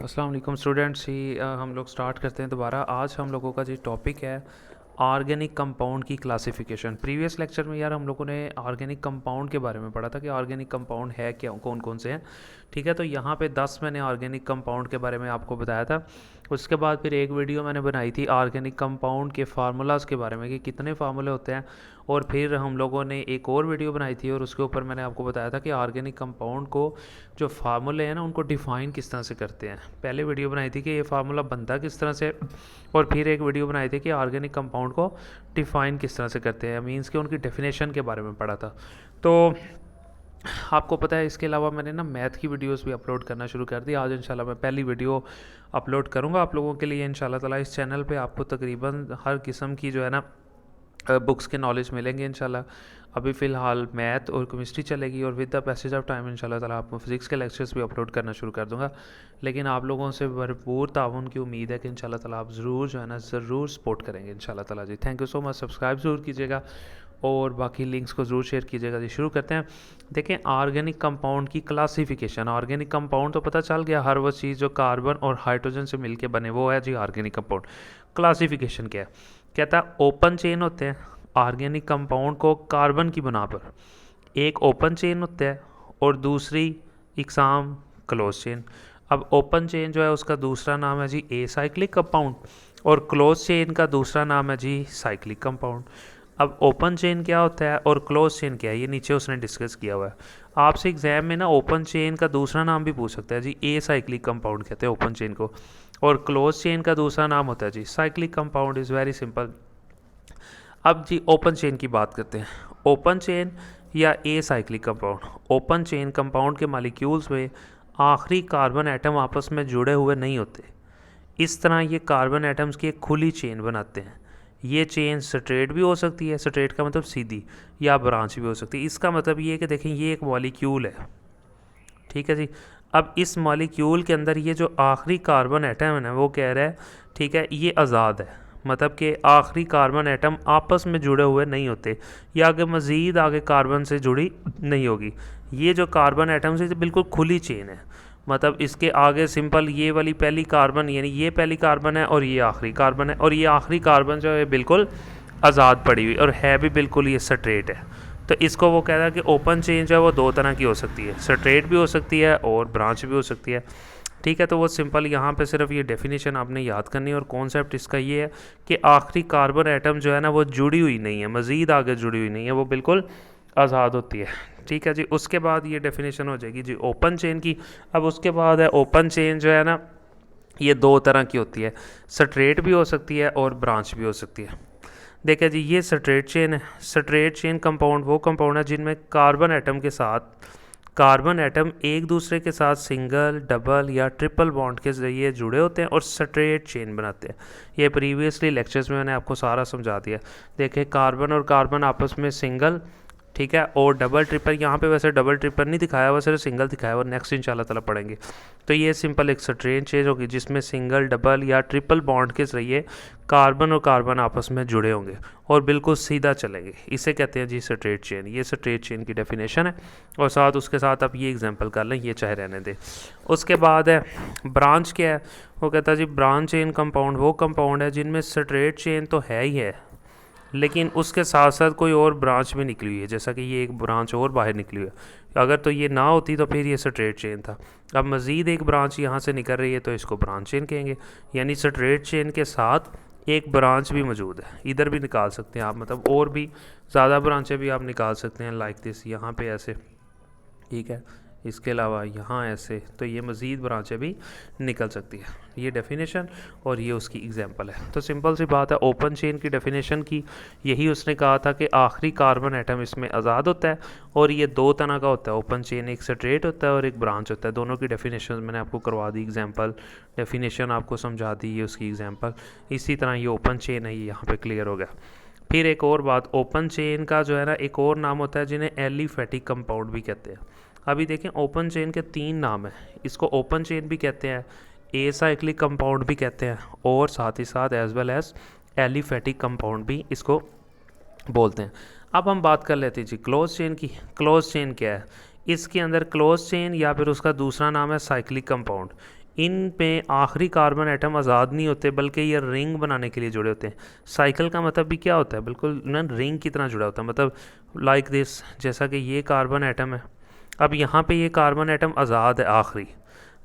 अस्सलाम वालेकुम स्टूडेंट्स हम लोग स्टार्ट करते हैं दोबारा। आज हम लोगों का जो टॉपिक है ऑर्गेनिक कंपाउंड की क्लासिफिकेशन। प्रीवियस लेक्चर में यार हम लोगों ने ऑर्गेनिक कंपाउंड के बारे में पढ़ा था कि ऑर्गेनिक कंपाउंड है क्या, कौन कौन से हैं। ठीक है, तो यहाँ पे 10 मैंने ऑर्गेनिक कंपाउंड के बारे में आपको बताया था। उसके बाद फिर एक वीडियो मैंने बनाई थी ऑर्गेनिक कंपाउंड के फार्मूलाज़ के बारे में कि कितने फार्मूले होते हैं। और फिर हम लोगों ने एक और वीडियो बनाई थी और उसके ऊपर मैंने आपको बताया था कि ऑर्गेनिक कंपाउंड को जो फार्मूले हैं ना उनको डिफ़ाइन किस तरह से करते हैं। पहले वीडियो बनाई थी कि ये फार्मूला बनता किस तरह से, और फिर एक वीडियो बनाई थी कि ऑर्गेनिक कंपाउंड को डिफ़ाइन किस तरह से करते हैं, मींस कि उनकी डेफिनेशन के बारे में पढ़ा था। तो आपको पता है इसके अलावा मैंने ना मैथ की वीडियोस भी अपलोड करना शुरू कर दी। आज इंशाल्लाह मैं पहली वीडियो अपलोड करूँगा आप लोगों के लिए इंशाल्लाह ताला। इस चैनल पे आपको तकरीबन हर किस्म की जो है ना बुक्स के नॉलेज मिलेंगे इंशाल्लाह। अभी फ़िलहाल मैथ और केमिस्ट्री चलेगी और with the passage of time इंशाल्लाह ताला आपको फिज़िक्स के लेक्चर्स भी अपलोड करना शुरू कर दूँगा। लेकिन आप लोगों से भरपूर ताउन की उम्मीद है कि इंशाल्लाह ताला आप ज़रूर जो है ना ज़रूर सपोर्ट करेंगे इंशाल्लाह ताला जी। Thank you so much. Subscribe ज़रूर कीजिएगा और बाकी लिंक्स को ज़रूर शेयर कीजिएगा जी। शुरू करते हैं। देखें ऑर्गेनिक कंपाउंड की क्लासिफिकेशन। ऑर्गेनिक कंपाउंड तो पता चल गया, हर वो चीज़ जो कार्बन और हाइड्रोजन से मिलके बने वो है जी ऑर्गेनिक कंपाउंड। क्लासिफिकेशन क्या है? कहता है ओपन चेन होते हैं ऑर्गेनिक कंपाउंड को कार्बन की बना पर। एक ओपन चेन होता है और दूसरी इकसाम क्लोज चेन। अब ओपन चेन जो है उसका दूसरा नाम है जी एसाइक्लिक कंपाउंड और क्लोज चेन का दूसरा नाम है जी साइक्लिक कंपाउंड। अब ओपन चेन क्या होता है और क्लोज चेन क्या है, ये नीचे उसने डिस्कस किया हुआ है। आपसे एग्जाम में ना ओपन चेन का दूसरा नाम भी पूछ सकता है जी, ए साइक्लिक कंपाउंड कहते हैं ओपन चेन को, और क्लोज चेन का दूसरा नाम होता है जी cyclic compound. Is very simple. अब जी ओपन चेन की बात करते हैं। ओपन चेन या a cyclic compound, open chain compound के मालिक्यूल्स में आखिरी कार्बन एटम आपस में जुड़े हुए नहीं होते। इस तरह ये कार्बन एटम्स की एक खुली चेन बनाते हैं। ये चेन स्ट्रेट भी हो सकती है, स्ट्रेट का मतलब सीधी, या ब्रांच भी हो सकती है। इसका मतलब ये है कि देखें ये एक मॉलिक्यूल है, ठीक है जी। अब इस मॉलिक्यूल के अंदर ये जो आखिरी कार्बन एटम है ना वो कह रहा है ठीक है ये आज़ाद है, मतलब कि आखिरी कार्बन एटम आपस में जुड़े हुए नहीं होते या आगे मज़ीद आगे कार्बन से जुड़ी नहीं होगी। ये जो कार्बन एटम्स है बिल्कुल खुली चेन है, मतलब इसके आगे सिंपल ये वाली पहली कार्बन यानी ये पहली कार्बन है और ये आखिरी कार्बन है, और ये आखिरी कार्बन जो है बिल्कुल आज़ाद पड़ी हुई और है भी बिल्कुल ये स्ट्रेट है। तो इसको वो कह रहा है कि ओपन चेन जो है वो दो तरह की हो सकती है, स्ट्रेट भी हो सकती है और ब्रांच भी हो सकती है। ठीक है, तो वो सिंपल यहाँ पे सिर्फ ये डेफिनेशन आपने याद करनी है और कॉन्सेप्ट इसका ये है कि आखिरी कार्बन एटम जो है ना वो जुड़ी हुई नहीं है, मज़ीद आगे जुड़ी हुई नहीं है, वो बिल्कुल आज़ाद होती है। ठीक है जी, उसके बाद ये डेफिनेशन हो जाएगी जी ओपन चेन की। अब उसके बाद है ओपन चेन जो है ना ये दो तरह की होती है, स्ट्रेट भी हो सकती है और ब्रांच भी हो सकती है। देखिए जी ये स्ट्रेट चेन है। स्ट्रेट चेन कंपाउंड वो कंपाउंड है जिनमें कार्बन एटम के साथ कार्बन एटम एक दूसरे के साथ सिंगल, डबल या ट्रिपल बॉन्ड के ज़रिए जुड़े होते हैं और स्ट्रेट चेन बनाते हैं। ये प्रीवियसली लेक्चर्स में मैंने आपको सारा समझा दिया। देखिए कार्बन और कार्बन आपस में सिंगल, ठीक है, और डबल ट्रिपल, यहाँ पे वैसे डबल ट्रिपल नहीं दिखाया हुआ, सिर्फ सिंगल दिखाया हुआ, नेक्स्ट इंशाल्लाह ताला पढ़ेंगे। तो ये सिंपल एक स्ट्रेट चेन होगी जिसमें सिंगल, डबल या ट्रिपल बॉन्ड के ज़रिए कार्बन और कार्बन आपस में जुड़े होंगे और बिल्कुल सीधा चलेंगे, इसे कहते हैं जी स्ट्रेट चेन। ये स्ट्रेट चेन की डेफिनेशन है और साथ उसके साथ आप ये एग्जांपल कर लें, ये चाहे रहने दें। उसके बाद है ब्रांच क्या है, वो कहता है जी ब्रांच चेन कंपाउंड वो कंपाउंड है जिनमें स्ट्रेट चेन तो है ही है लेकिन उसके साथ साथ कोई और ब्रांच भी निकली हुई है, जैसा कि ये एक ब्रांच और बाहर निकली हुई है। अगर तो ये ना होती तो फिर ये स्ट्रेट चेन था। अब मज़ीद एक ब्रांच यहाँ से निकल रही है तो इसको ब्रांच चेन कहेंगे, यानी स्ट्रेट चेन के साथ एक ब्रांच भी मौजूद है। इधर भी निकाल सकते हैं आप, मतलब और भी ज़्यादा ब्रांचें भी आप निकाल सकते हैं, लाइक दिस, यहाँ पे ऐसे, ठीक है, इसके अलावा यहाँ ऐसे, तो ये मज़ीद ब्रांचें भी निकल सकती है। ये डेफिनेशन और ये उसकी एग्जांपल है। तो सिंपल सी बात है, ओपन चेन की डेफिनेशन की यही उसने कहा था कि आखिरी कार्बन एटम इसमें आज़ाद होता है और ये दो तरह का होता है ओपन चेन, एक स्ट्रेट होता है और एक ब्रांच होता है। दोनों की डेफिनेशन मैंने आपको करवा दी, एग्जाम्पल डेफिनेशन आपको समझा दी, ये उसकी एग्जाम्पल। इसी तरह ये ओपन चेन है, ये यहाँ पर क्लियर हो गया। फिर एक और बात, ओपन चेन का जो है ना एक और नाम होता है जिन्हें एलिफेटिक कंपाउंड भी कहते हैं। अभी देखें ओपन चेन के तीन नाम हैं, इसको ओपन चेन भी कहते हैं, ए साइक्लिक कंपाउंड भी कहते हैं और साथ ही साथ as well as aliphatic compound भी इसको बोलते हैं। अब हम बात कर लेते हैं जी क्लोज चेन की। क्लोज चेन क्या है? इसके अंदर क्लोज चेन या फिर उसका दूसरा नाम है साइक्लिक कंपाउंड। इन पे आखिरी कार्बन एटम आज़ाद नहीं होते बल्कि ये रिंग बनाने के लिए जुड़े होते हैं। साइकिल का मतलब भी क्या होता है, बिल्कुल ना रिंग की तरह जुड़ा होता है, मतलब लाइक दिस, जैसा कि ये कार्बन एटम है। अब यहाँ पे ये कार्बन एटम आज़ाद है आखिरी,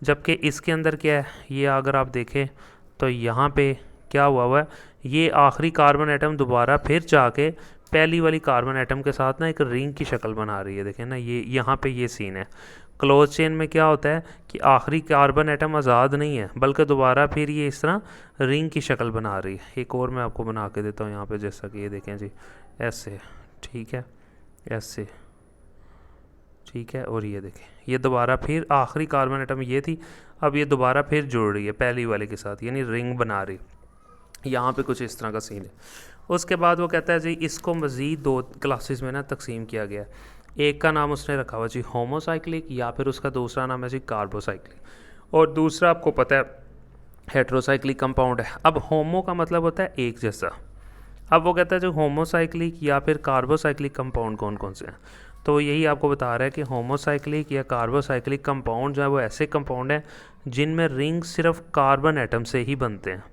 जबकि इसके अंदर क्या है, ये अगर आप देखें तो यहाँ पे क्या हुआ है, ये आखिरी कार्बन एटम दोबारा फिर जाके पहली वाली कार्बन एटम के साथ ना एक रिंग की शक्ल बना रही है। देखें ना, ये यहाँ पे ये सीन है। क्लोज चेन में क्या होता है कि आखिरी कार्बन एटम आज़ाद नहीं है बल्कि दोबारा फिर ये इस तरह रिंग की शक्ल बना रही है। एक और मैं आपको बना के देता हूँ यहाँ पे, जैसा कि ये देखें जी, ऐसे, ठीक है, ऐसे, ठीक है, और ये देखें, ये दोबारा फिर आखिरी कार्बन एटम ये थी, अब ये दोबारा फिर जुड़ रही है पहली वाले के साथ, यानी रिंग बना रही। यहाँ पे कुछ इस तरह का सीन है। उसके बाद वो कहता है जी इसको मज़ीद 2 क्लासेस में ना तकसीम किया गया। एक का नाम उसने रखा हुआ जी होमोसाइक्लिक, या फिर उसका दूसरा नाम है जी कार्बोसाइक्लिक, और दूसरा आपको पता है हेट्रोसाइक्लिक कंपाउंड है। अब होमो का मतलब होता है एक जैसा। अब वो कहता है जो होमोसाइक्लिक या फिर कार्बोसाइक्लिक कंपाउंड कौन कौन से हैं, तो यही आपको बता रहा है कि होमोसाइक्लिक या कार्बोसाइक्लिक कंपाउंड जो है वो ऐसे कंपाउंड हैं जिनमें रिंग सिर्फ कार्बन एटम से ही बनते हैं,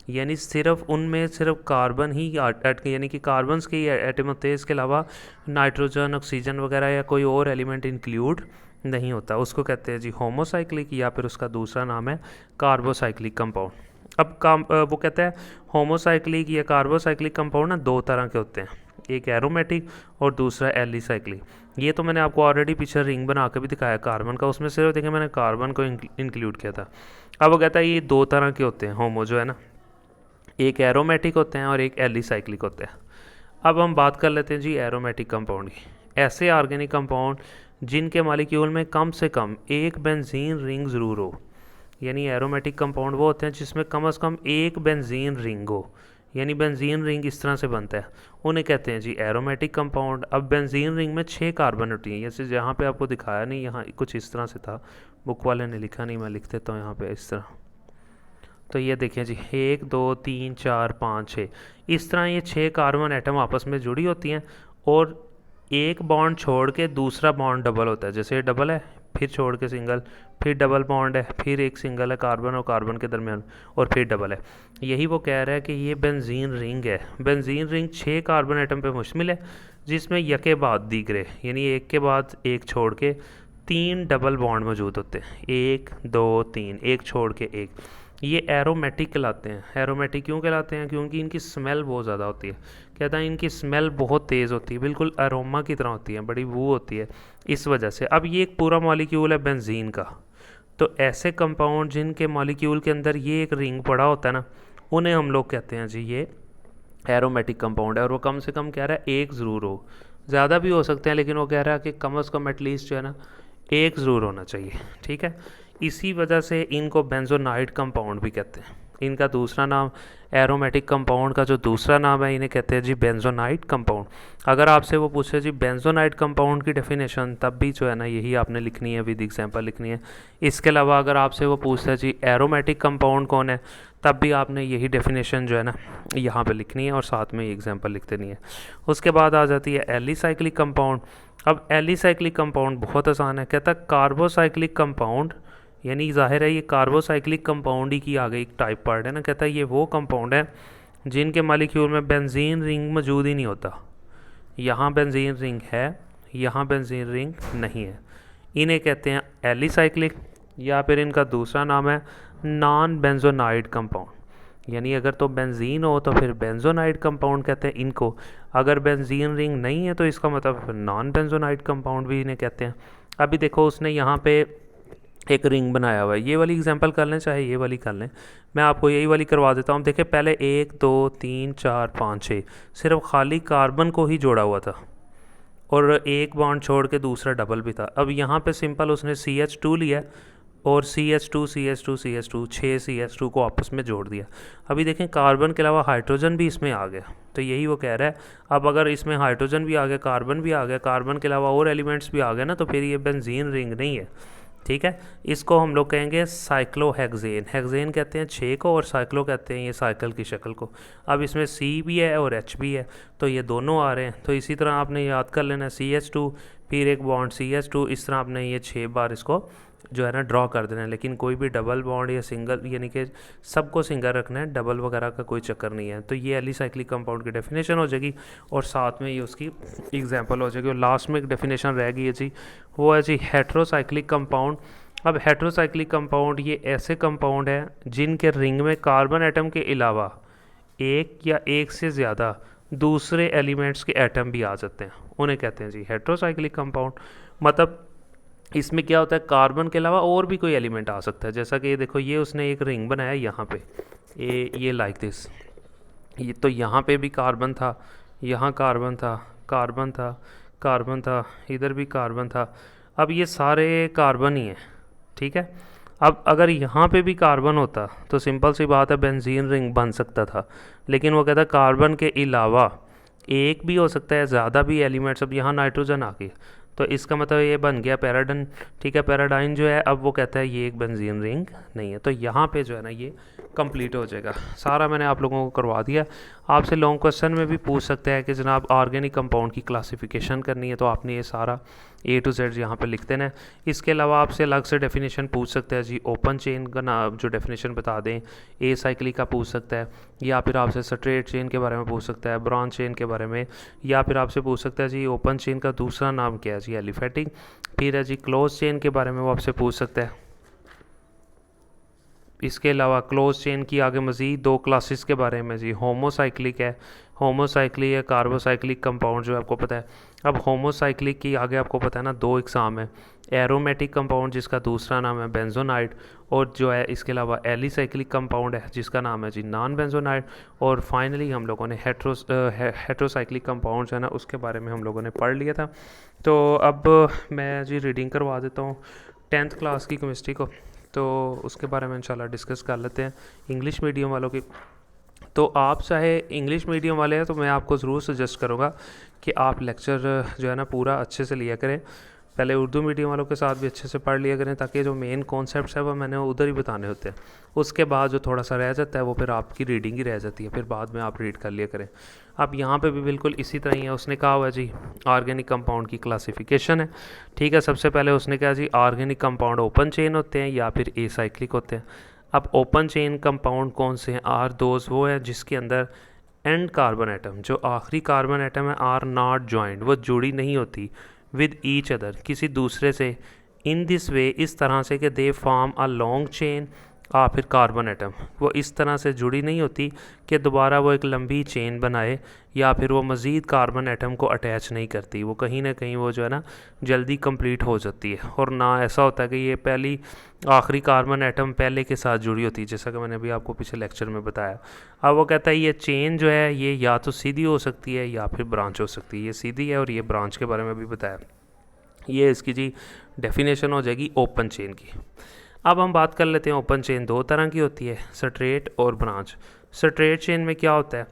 यानी सिर्फ उनमें सिर्फ कार्बन ही यानी कि कार्बन्स के ही एटम होते हैं, इसके अलावा नाइट्रोजन, ऑक्सीजन वगैरह या कोई और एलिमेंट इंक्लूड नहीं होता। उसको कहते हैं जी होमोसाइक्लिक, या फिर उसका दूसरा नाम है कार्बोसाइक्लिक कंपाउंड। अब वो कहता है होमोसाइक्लिक या कार्बोसाइक्लिक कंपाउंड ना 2 तरह के होते हैं, एक एरोमेटिक और दूसरा एलिसाइक्लिक। ये तो मैंने आपको ऑलरेडी पीछे रिंग बना के भी दिखाया कार्बन का, उसमें सिर्फ देखें मैंने कार्बन को इंक्लूड किया था। अब वो कहता है ये 2 तरह के होते हैं होमो जो है ना, एक एरोमेटिक होते हैं और एक एलिसाइक्लिक होते हैं। अब हम बात कर लेते हैं जी एरोमेटिक कंपाउंड की। ऐसे ऑर्गेनिक कंपाउंड जिनके मॉलिक्यूल में कम से कम एक बेंजीन रिंग ज़रूर हो, यानी एरोमेटिक कंपाउंड वो होते हैं जिसमें कम से कम एक बेंजीन रिंग हो, यानी बेंजीन रिंग इस तरह से बनता है, उन्हें कहते हैं जी एरोमेटिक कंपाउंड। अब बेंजीन रिंग में 6 कार्बन होती हैं, जैसे जहाँ पे आपको दिखाया नहीं, यहाँ कुछ इस तरह से था, बुक वाले ने लिखा नहीं, मैं लिख देता हूँ यहाँ पे इस तरह। तो ये देखें जी 1 2 3 4 5 6, इस तरह ये 6 कार्बन एटम आपस में जुड़ी होती हैं, और एक बॉन्ड छोड़ के दूसरा बॉन्ड डबल होता है। जैसे ये डबल है, फिर छोड़ के सिंगल, फिर डबल बॉन्ड है, फिर एक सिंगल है कार्बन और कार्बन के दरमियान, और फिर डबल है। यही वो कह रहा है कि ये बेंजीन रिंग है। बेंजीन रिंग 6 कार्बन एटम पे मुश्तमिल है, जिसमें यके बाद दीगरे, यानी एक के बाद एक छोड़ के 3 डबल बॉन्ड मौजूद होते हैं, 1 2 3, एक छोड़ के एक। ये एरोमेटिक कहलाते हैं। एरोमेटिक क्यों कहलाते हैं? क्योंकि इनकी स्मेल बहुत ज़्यादा होती है। कहता है इनकी स्मेल बहुत तेज़ होती है, बिल्कुल अरोमा की तरह होती है, बड़ी बू होती है, इस वजह से। अब ये एक पूरा मॉलिक्यूल है बेंजीन का, तो ऐसे कंपाउंड जिनके मॉलिक्यूल के अंदर ये एक रिंग पड़ा होता है ना, उन्हें हम लोग कहते हैं जी ये एरोमेटिक कंपाउंड है। और वो कम से कम कह रहा है एक ज़रूर हो, ज़्यादा भी हो सकते हैं, लेकिन वो कह रहा है कि कम से कम एटलीस्ट जो है ना एक ज़रूर होना चाहिए, ठीक है। इसी वजह से इनको बेंजोनाइट कंपाउंड भी कहते हैं। इनका दूसरा नाम, एरोमेटिक कंपाउंड का जो दूसरा नाम है, इन्हें कहते हैं जी बेंजोनाइट कंपाउंड। अगर आपसे वो पूछे जी बेंजोनाइट कंपाउंड की डेफिनेशन, तब भी जो है ना यही आपने लिखनी है, विद एग्जांपल लिखनी है। इसके अलावा अगर आपसे वो पूछता है जी एरोमेटिक कंपाउंड कौन है, तब भी आपने यही डेफिनेशन जो है ना यहाँ पे लिखनी है और साथ में एग्जांपल लिख देनी है। उसके बाद आ जाती है एलिसाइक्लिक कंपाउंड। अब एलिसाइक्लिक कंपाउंड बहुत आसान है। कहता है कार्बोसाइक्लिक कंपाउंड, यानी जाहिर है ये कार्बोसाइक्लिक कंपाउंड ही की आ गई, एक टाइप पार्ट है ना। कहता है ये वो कंपाउंड है जिनके मॉलिक्यूल में बेंजीन रिंग मौजूद ही नहीं होता। यहाँ बेंजीन रिंग है, यहाँ बेंजीन रिंग नहीं है, इन्हें कहते हैं एलिसाइक्लिक, या फिर इनका दूसरा नाम है नॉन बेंजोनाइड कंपाउंड। यानी अगर तो बेंजीन हो तो फिर बेंजोनाइड कंपाउंड कहते हैं इनको, अगर बेंजीन रिंग नहीं है तो इसका मतलब नॉन बेंजोनाइड कंपाउंड भी इन्हें कहते हैं। अभी देखो उसने यहाँ पे एक रिंग बनाया हुआ है, ये वाली एग्जांपल कर लें चाहे ये वाली कर लें, मैं आपको यही वाली करवा देता हूँ। देखिए पहले 1 2 3 4 5 6 सिर्फ खाली कार्बन को ही जोड़ा हुआ था, और एक बॉन्ड छोड़ के दूसरा डबल भी था। अब यहाँ पे सिंपल उसने CH2 लिया और CH2 CH2 CH2 6 CH2 को आपस में जोड़ दिया। अभी देखें कार्बन के अलावा हाइड्रोजन भी इसमें आ गया, तो यही वो कह रहा है। अब अगर इसमें हाइड्रोजन भी आ गया, कार्बन भी आ गया, कार्बन के अलावा और एलिमेंट्स भी आ गए ना, तो फिर ये बेंजीन रिंग नहीं है, ठीक है। इसको हम लोग कहेंगे साइक्लोहेक्सेन। हेक्सेन कहते हैं 6 को, और साइक्लो कहते हैं ये साइकिल की शक्ल को। अब इसमें C भी है और H भी है, तो ये दोनों आ रहे हैं। तो इसी तरह आपने याद कर लेना CH2, फिर एक बॉन्ड CH2, इस तरह आपने ये 6 बार इसको जो है ना ड्रॉ कर देना है, लेकिन कोई भी डबल बॉन्ड या सिंगल, यानी कि सबको सिंगल रखना है, डबल वगैरह का कोई चक्कर नहीं है। तो ये एलिसाइक्लिक कंपाउंड की डेफिनेशन हो जाएगी और साथ में ये उसकी एग्जांपल हो जाएगी। और लास्ट में एक डेफिनेशन रह गई है जी, वो है जी हेट्रोसाइक्लिक कंपाउंड। अब हेट्रोसाइक्लिक कंपाउंड ये ऐसे कंपाउंड हैं जिनके रिंग में कार्बन एटम के अलावा एक या एक से ज़्यादा दूसरे एलिमेंट्स के एटम भी आ जाते हैं, उन्हें कहते हैं जी हेट्रोसाइक्लिक कंपाउंड। मतलब इसमें क्या होता है, कार्बन के अलावा और भी कोई एलिमेंट आ सकता है। जैसा कि ये देखो, ये उसने एक रिंग बनाया यहाँ पे, ये लाइक दिस, ये तो यहाँ पे भी कार्बन था, यहाँ कार्बन था, कार्बन था, कार्बन था, इधर भी कार्बन था। अब ये सारे कार्बन ही हैं, ठीक है। अब अगर यहाँ पे भी कार्बन होता तो सिंपल सी बात है बेंजीन रिंग बन सकता था, लेकिन वो कहता है कार्बन के अलावा एक भी हो सकता है, ज़्यादा भी एलिमेंट्स। अब यहाँ नाइट्रोजन आ गई तो इसका मतलब ये बन गया पैराडाइन, ठीक है। पैराडाइन जो है अब वो कहता है ये एक बेंजीन रिंग नहीं है, तो यहाँ पे जो है ना ये कंप्लीट हो जाएगा। सारा मैंने आप लोगों को करवा दिया। आपसे लॉन्ग क्वेश्चन में भी पूछ सकते हैं कि जनाब ऑर्गेनिक कंपाउंड की क्लासिफिकेशन करनी है, तो आपने ये सारा A to Z यहाँ पे लिख देना है। इसके अलावा आपसे अलग से डेफिनेशन पूछ सकते हैं जी, ओपन चेन का नाम जो डेफिनेशन बता दें, ए साइक्लिक का पूछ सकता है, या फिर आपसे स्ट्रेट चेन के बारे में पूछ सकता है, ब्रांच चेन के बारे में, या फिर आपसे पूछ सकता है जी ओपन चेन का दूसरा नाम क्या है जी, एलिफेटिक। फिर है जी क्लोज चेन के बारे में वो आपसे पूछ सकता है। इसके अलावा क्लोज चेन की आगे मज़ीद 2 क्लासेस के बारे में जी, होमोसाइक्लिक है, होमोसाइक्लिक या कार्बोसाइक्लिक कंपाउंड जो आपको पता है। अब होमोसाइक्लिक की आगे आपको पता है ना 2 एग्ज़ाम है, एरोमेटिक कंपाउंड जिसका दूसरा नाम है बेंजोनाइड, और जो है इसके अलावा एलिसाइक्लिक कंपाउंड है जिसका नाम है जी नॉन बेंजोनाइड। और फाइनली हम लोगों ने हेट्रोसाइक्लिक कंपाउंड जो है ना उसके बारे में हम लोगों ने पढ़ लिया था। तो अब मैं जी रीडिंग करवा देता हूँ 10th क्लास की केमिस्ट्री को, तो उसके बारे में इंशाल्लाह डिस्कस कर लेते हैं इंग्लिश मीडियम वालों की। तो आप चाहे इंग्लिश मीडियम वाले हैं तो मैं आपको ज़रूर सजेस्ट करूँगा कि आप लेक्चर जो है ना पूरा अच्छे से लिया करें। पहले उर्दू मीडियम वालों के साथ भी अच्छे से पढ़ लिया करें, ताकि जो मेन कॉन्सेप्ट्स है वो मैंने उधर ही बताने होते हैं। उसके बाद जो थोड़ा सा रह जाता है वो फिर आपकी रीडिंग ही रह जाती है, फिर बाद में आप रीड कर लिया करें। अब यहाँ पे भी बिल्कुल इसी तरह ही है, उसने कहा हुआ है जी ऑर्गेनिक कंपाउंड की क्लासिफिकेशन है, ठीक है। सबसे पहले उसने कहा जी ऑर्गेनिक कंपाउंड ओपन चेन होते हैं या फिर एसाइक्लिक होते हैं। अब ओपन चेन कंपाउंड कौन से हैं, आर दोज वो है जिसके अंदर एंड कार्बन एटम, जो आखिरी कार्बन एटम है, आर नॉट जॉइंट, वो जुड़ी नहीं होती विद ईच अदर, किसी दूसरे से, इन दिस वे, इस तरह से कि they form a long chain, फिर कार्बन एटम वो इस तरह से जुड़ी नहीं होती कि दोबारा वो एक लंबी चेन बनाए, या फिर वो मज़ीद कार्बन एटम को अटैच नहीं करती, वो कहीं ना कहीं वो जो है ना जल्दी कंप्लीट हो जाती है। और ना ऐसा होता है कि ये पहली आखिरी कार्बन एटम पहले के साथ जुड़ी होती है, जैसा कि मैंने अभी आपको पिछले लेक्चर में बताया। अब वो कहता है ये चेन जो है ये या तो सीधी हो सकती है या फिर ब्रांच हो सकती है। ये सीधी है और ये ब्रांच के बारे में भी बताया। ये इसकी जी डेफिनेशन हो जाएगी ओपन चेन की। अब हम बात कर लेते हैं ओपन चेन 2 तरह की होती है, स्ट्रेट और ब्रांच। स्ट्रेट चेन में क्या होता है,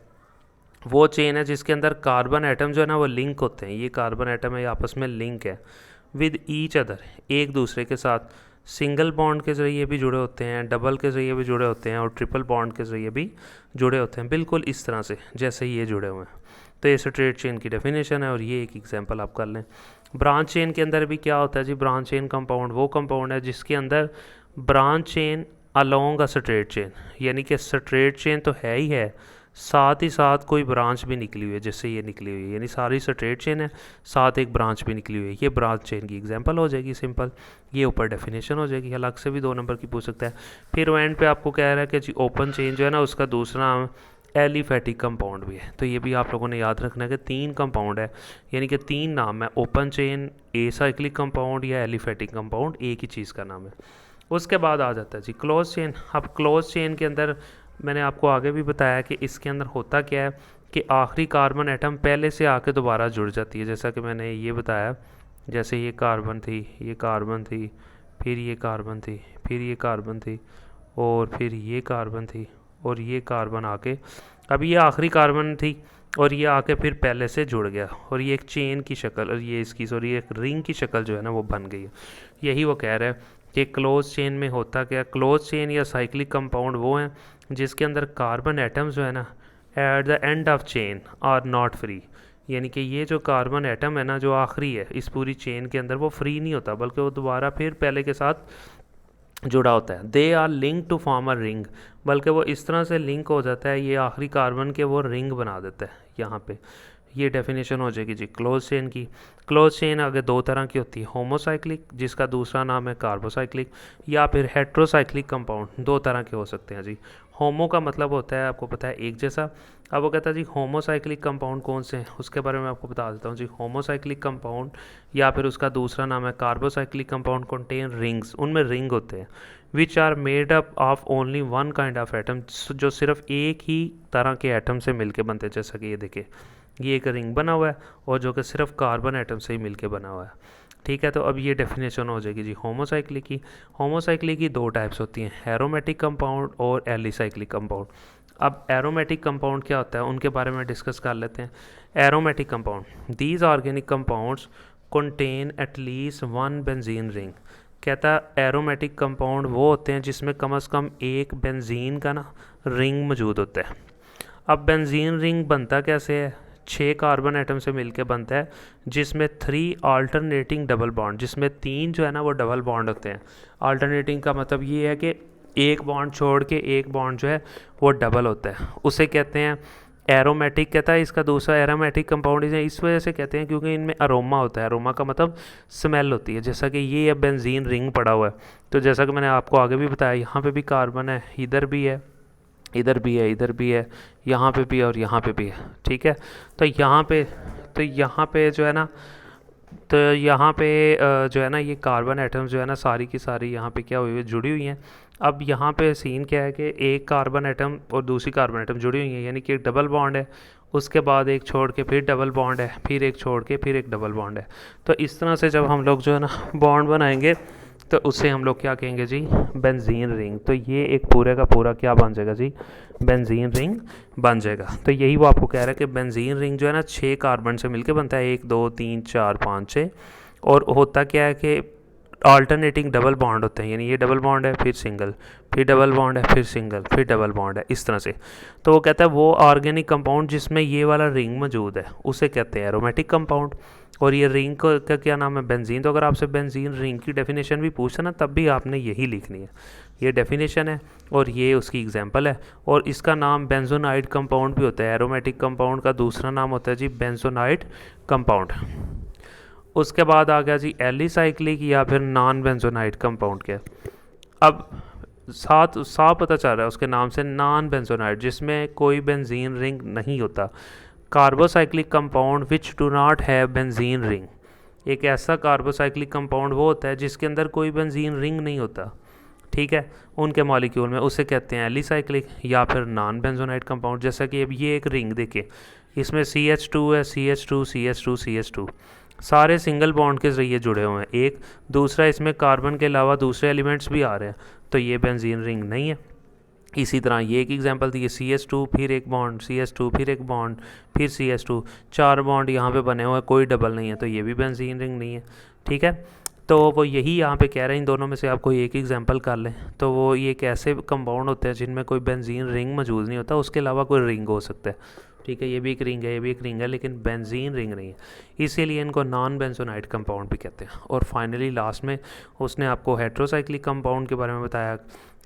वो चेन है जिसके अंदर कार्बन एटम जो है ना वो लिंक होते हैं, ये कार्बन एटम है आपस में लिंक है विद ईच अदर, एक दूसरे के साथ, सिंगल बॉन्ड के ज़रिए भी जुड़े होते हैं, डबल के ज़रिए भी जुड़े होते हैं और ट्रिपल बॉन्ड के ज़रिए भी जुड़े होते हैं, बिल्कुल इस तरह से जैसे ये जुड़े हुए हैं। तो ये स्ट्रेट चेन की डेफिनेशन है और ये एक एग्जांपल आप कर लें। ब्रांच चेन के अंदर भी क्या होता है जी, ब्रांच चेन कंपाउंड वो कंपाउंड है जिसके अंदर branch chain along a straight chain, यानी कि स्ट्रेट चेन तो है ही है, साथ ही साथ कोई ब्रांच भी निकली हुई है, जैसे ये निकली हुई है, यानी सारी स्ट्रेट चेन है, साथ एक ब्रांच भी निकली हुई है, ये ब्रांच चेन की एग्जांपल हो जाएगी सिंपल। ये ऊपर डेफिनेशन हो जाएगी, अलग से भी 2 नंबर की पूछ सकता है। फिर वो एंड पे आपको कह रहा है कि जी ओपन चेन जो है ना उसका दूसरा नाम एलिफेटिक कंपाउंड भी है। तो ये भी आप लोगों ने याद रखना है कि 3 कंपाउंड है, यानी कि 3 नाम है, ओपन चेन, एसाइक्लिक कंपाउंड या एलिफेटिक कंपाउंड, एक ही चीज़ का नाम है। उसके बाद आ जाता है जी क्लोज चेन। अब क्लोज चेन के अंदर मैंने आपको आगे भी बताया कि इसके अंदर होता क्या है कि आखिरी कार्बन एटम पहले से आके दोबारा जुड़ जाती है, जैसा कि मैंने ये बताया, जैसे ये कार्बन थी, ये कार्बन थी, फिर ये कार्बन थी, फिर ये कार्बन थी, और फिर ये कार्बन थी, और ये कार्बन आके अब ये आखिरी कार्बन थी और ये आके फिर पहले से जुड़ गया, और ये एक चेन की शक्ल, और ये इसकी सॉरी एक रिंग की शक्ल जो है ना वो बन गई है। यही वो कह रहे हैं कि क्लोज चेन में होता क्या, क्लोज चेन या साइक्लिक कंपाउंड वो हैं जिसके अंदर कार्बन एटम्स जो है ना at the end of chain are not free, यानी कि ये जो कार्बन एटम है ना, जो आखिरी है इस पूरी चेन के अंदर, वो फ्री नहीं होता, बल्कि वो दोबारा फिर पहले के साथ जुड़ा होता है। They are link to form a ring, बल्कि वो इस तरह से लिंक हो जाता है ये आखिरी कार्बन के, वो रिंग बना देता है यहाँ पे। ये डेफिनेशन हो जाएगी जी क्लोज चेन की। क्लोज चेन आगे दो तरह की होती है, होमोसाइक्लिक जिसका दूसरा नाम है कार्बोसाइक्लिक, या फिर हेट्रोसाइक्लिक कंपाउंड। दो तरह के हो सकते हैं जी। होमो का मतलब होता है, आपको पता है, एक जैसा। अब वो कहता है जी होमोसाइक्लिक कंपाउंड कौन से हैं, उसके बारे में आपको बता देता हूँ जी। होमोसाइक्लिक कंपाउंड या फिर उसका दूसरा नाम है कार्बोसाइक्लिक कंपाउंड कंटेन रिंग्स, उनमें रिंग होते हैं, which are made up of only one kind of atom, जो सिर्फ एक ही तरह के एटम से मिलके बनते हैं। जैसा कि ये देखिए, ये एक रिंग बना हुआ है और जो कि सिर्फ कार्बन एटम से ही मिलके बना हुआ है। ठीक है, तो अब ये डेफिनेशन हो जाएगी जी होमोसाइक्लिक की। होमोसाइक्लिक की दो टाइप्स होती हैं, एरोमेटिक कंपाउंड और एलिसाइक्लिक कंपाउंड। अब एरोमेटिक कंपाउंड क्या होता है, उनके बारे में डिस्कस कर लेते हैं। Aromatic compound, these organic compounds contain at least one benzene ring. कहता है एरोमेटिक कंपाउंड वो होते हैं जिसमें कम से कम एक बेंजीन का ना रिंग मौजूद होता है। अब बेंजीन रिंग बनता कैसे है, 6 कार्बन एटम से मिलके बनता है, जिसमें 3 अल्टरनेटिंग डबल बॉन्ड, जिसमें 3 जो है ना वो डबल बॉन्ड होते हैं। अल्टरनेटिंग का मतलब ये है कि एक बॉन्ड छोड़ के एक बॉन्ड जो है वो डबल होता है, उसे कहते हैं एरोमेटिक। कहता है इसका दूसरा एरोमेटिक कंपाउंड इस वजह से कहते हैं क्योंकि इनमें अरोमा होता है। अरोमा का मतलब स्मेल होती है। जैसा कि ये बेंजीन रिंग पड़ा हुआ है, तो जैसा कि मैंने आपको आगे भी बताया, यहाँ पे भी कार्बन है, इधर भी है, इधर भी है, इधर भी है, यहाँ पे भी है और यहाँ पे भी है। ठीक है, तो यहाँ पे जो है ना, तो यहाँ पे जो है ना ये कार्बन एटम्स जो है ना सारी की सारी यहाँ पे क्या हुई है, जुड़ी हुई हैं। अब यहाँ पे सीन क्या है कि एक कार्बन एटम और दूसरी कार्बन एटम जुड़ी हुई हैं, यानी कि एक डबल बॉन्ड है, उसके बाद एक छोड़ के फिर डबल बॉन्ड है, फिर एक छोड़ के फिर एक डबल बॉन्ड है। तो इस तरह से जब हम लोग जो है ना बॉन्ड बनाएंगे तो उससे हम लोग क्या कहेंगे जी, बेंजीन रिंग। तो ये एक पूरे का पूरा क्या बन जाएगा जी, बेंजीन रिंग बन जाएगा। तो यही वो आपको कह रहा है कि बेंजीन रिंग जो है ना 6 कार्बन से मिलकर बनता है, 1 2 3 4 5 6। और होता क्या है कि अल्टरनेटिंग डबल बॉन्ड होते हैं, यानी ये डबल बॉन्ड है फिर सिंगल, फिर डबल बॉन्ड है फिर सिंगल, फिर डबल बॉन्ड है, इस तरह से। तो वो कहता है वो ऑर्गेनिक कंपाउंड जिसमें ये वाला रिंग मौजूद है उसे कहते हैं एरोमेटिक कंपाउंड। और ये रिंग का क्या नाम है, बेंजीन। तो अगर आपसे बेंजीन रिंग की डेफिनेशन भी पूछे ना, तब भी आपने यही लिखनी है। ये डेफिनेशन है और ये उसकी एग्जांपल है। और इसका नाम बेंजोनाइड कंपाउंड भी होता है। एरोमेटिक कंपाउंड का दूसरा नाम होता है जी बेंजोनाइड कंपाउंड। उसके बाद आ गया जी एलिसाइक्लिक या फिर नॉन बेंजोनाइड कंपाउंड के। अब साथ साफ पता चल रहा है उसके नाम से, नॉन बेंजोनाइड, जिसमें कोई बेंजीन रिंग नहीं होता। Carbocyclic compound which do not have benzene ring, एक ऐसा कार्बोसाइक्लिक कंपाउंड वो होता है जिसके अंदर कोई बेंजीन रिंग नहीं होता। ठीक है, उनके मॉलिक्यूल में, उसे कहते हैं एलिसाइक्लिक या फिर नॉन बेंजोनाइड कंपाउंड। जैसा कि अब ये एक रिंग देखिए, इसमें CH2 है, CH2 CH2 CH2, सारे सिंगल बॉन्ड के ज़रिए जुड़े हुए हैं। एक दूसरा, इसमें कार्बन के अलावा दूसरे एलिमेंट्स भी आ रहे हैं, तो ये बेंजीन रिंग नहीं है। इसी तरह ये एक एग्जांपल थी, CH2 फिर एक बॉन्ड, CH2 फिर एक बॉन्ड, फिर CH2, 4 बॉन्ड यहाँ पे बने हुए हैं, कोई डबल नहीं है, तो ये भी बेंजीन रिंग नहीं है। ठीक है, तो वो यही यहाँ पे कह रहे हैं, इन दोनों में से आप कोई एक एग्जांपल कर लें। तो वो ये एक ऐसे कंपाउंड होते हैं जिनमें कोई बेंजीन रिंग मौजूद नहीं होता, उसके अलावा कोई रिंग हो सकता है। ठीक है, ये भी एक रिंग है, ये भी एक रिंग है, लेकिन बेंजीन रिंग नहीं है, इसीलिए इनको नॉन बेंजोनाइड कंपाउंड भी कहते हैं। और फाइनली लास्ट में उसने आपको हेट्रोसाइक्लिक कंपाउंड के बारे में बताया।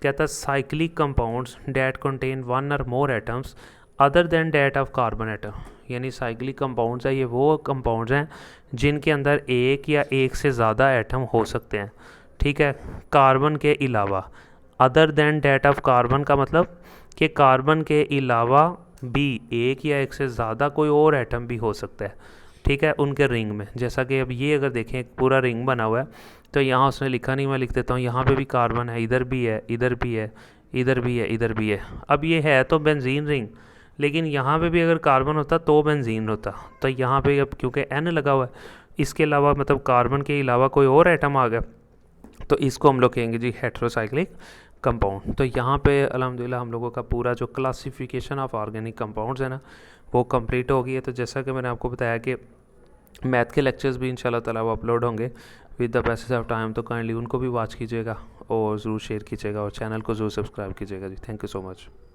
कहता है cyclic compounds that contain one or more atoms other than that of carbon atom, यानी साइक्लिक कंपाउंड्स है, ये वो कंपाउंड्स हैं जिनके अंदर एक या एक से ज़्यादा एटम हो सकते हैं। ठीक है, कार्बन के अलावा। Other than that of carbon का मतलब कि कार्बन के अलावा भी एक या एक से ज़्यादा कोई और एटम भी हो सकता है। ठीक है, उनके रिंग में। जैसा कि अब ये अगर देखें, एक पूरा रिंग बना हुआ है, तो यहाँ उसने लिखा नहीं, मैं लिख देता हूँ, यहाँ पे भी कार्बन है, इधर भी है, इधर भी है, इधर भी है, इधर भी है। अब ये है तो बेंजीन रिंग, लेकिन यहाँ पे भी अगर कार्बन होता तो बेंजीन होता। तो यहाँ पे अब क्योंकि N लगा हुआ है, इसके अलावा मतलब कार्बन के अलावा कोई और एटम आ गया, तो इसको हम लोग कहेंगे जी हेट्रोसाइक्लिक कंपाउंड। तो यहाँ पे अल्हम्दुलिल्लाह हम लोगों का पूरा जो क्लासिफिकेशन ऑफ ऑर्गेनिक कंपाउंड्स है ना, वो कंप्लीट हो गई है। तो जैसा कि मैंने आपको बताया कि मैथ के लेक्चर्स भी इंशाल्लाह ताला वो अपलोड होंगे with the passage of time, तो काइंडली उनको भी वॉच कीजिएगा और ज़रूर शेयर कीजिएगा और चैनल को ज़रूर सब्सक्राइब कीजिएगा जी। Thank you so much.